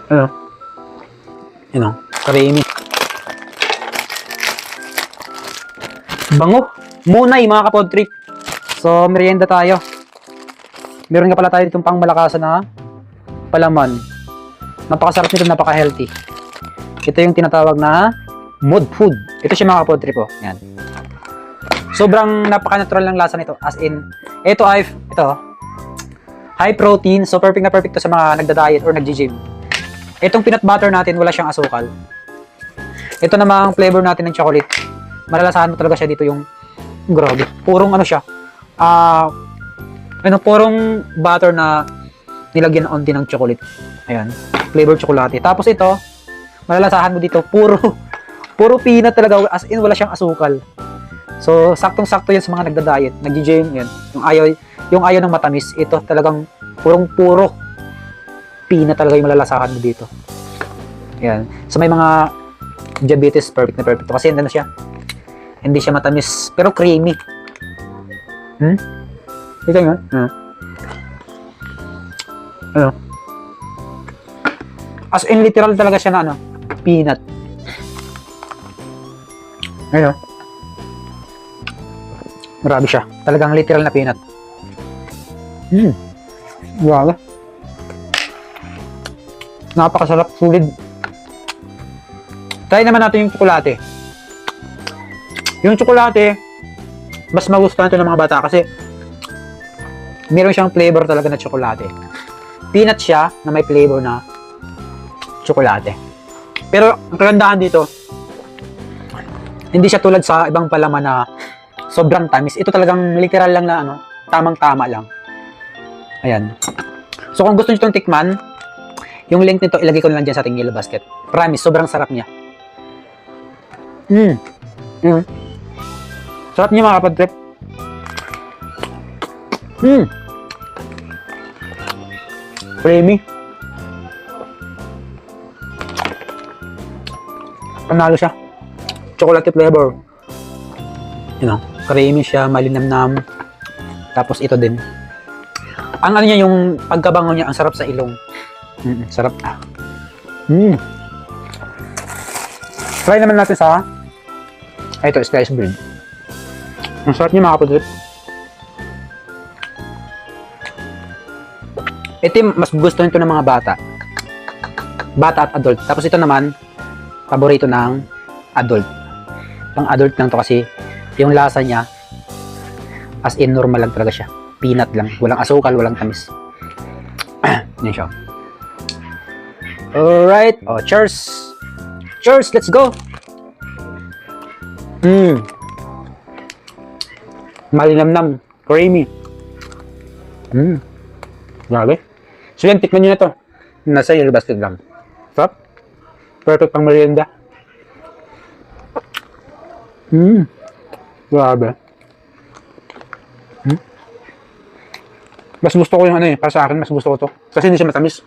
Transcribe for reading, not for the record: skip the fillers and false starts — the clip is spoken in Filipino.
Ano? Ano? Creamy. Bango. Munay mga kapod trip. So, merienda tayo. Meron nga pala tayo ditong pang malakasan na palaman. Napakasarap nito, napaka-healthy. Ito yung tinatawag na mood food. Ito siya mga kapod trip, oh. Yan. Sobrang napaka-natural ng lasa nito. As in, ito high protein. So, perfect na perfect to sa mga nagda-diet or nag-gym. Itong peanut butter natin, wala siyang asukal. Ito namang flavor natin ng chocolate. Malalasahan mo talaga siya dito yung grabe. Purong ano siya. Purong butter na nilagyan onti ng chocolate. Ayan. Flavor chocolate. Tapos ito, malalasahan mo dito, puro peanut talaga. As in, wala siyang asukal. So, saktong-sakto yan sa mga nagda-diet. Nag-gym, yan. Yung ayaw ng matamis, ito talagang puro peanut talaga yung malalasahan mo dito. Yan. So, may mga diabetes, perfect na perfect. Kasi ano siya, hindi siya matamis, pero creamy. Ito yun. Ano? As in, literal talaga siya na peanut. Ayun. Grabe siya. Talagang literal na peanut. Grabe. Napakasarap, sulit. Try naman natin yung tsokolate. Yung tsokolate, mas magustuhan ito ng mga bata kasi meron siyang flavor talaga na tsokolate. Peanut siya na may flavor na tsokolate. Pero ang kagandahan dito, hindi siya tulad sa ibang palaman na sobrang tamis. Ito talagang literal lang na tamang-tama lang. Ayan. So kung gusto niyo itong tikman, yung link nito ilagay ko na lang dyan sa ating yellow basket. Promise, sobrang sarap niya. Sarap niya mga kapag-trip. Creamy. Panalo siya. Chocolate flavor. Creamy siya, malinamnam. Tapos ito din. Ang niya, yung pagkabango niya, ang sarap sa ilong. Sarap. Try naman natin sa ito, sliced bread. Ang sarap niya mga kapatid. Ito yung mas gusto nito ng mga bata. Bata at adult. Tapos ito naman, paborito ng adult. Pang adult lang to kasi yung lasa niya, as in normal lang talaga siya. Peanut lang. Walang asukal, walang tamis. Yan siya. Alright. Oh, cheers. Cheers, let's go. Malinamnam. Creamy. Grabe. So yan, tikman nyo na to. Nasa yellow basket lang. Sarap. Perfect pang merienda. Grabe. Mas gusto ko yung para sa akin, mas gusto ko to. Kasi hindi siya matamis.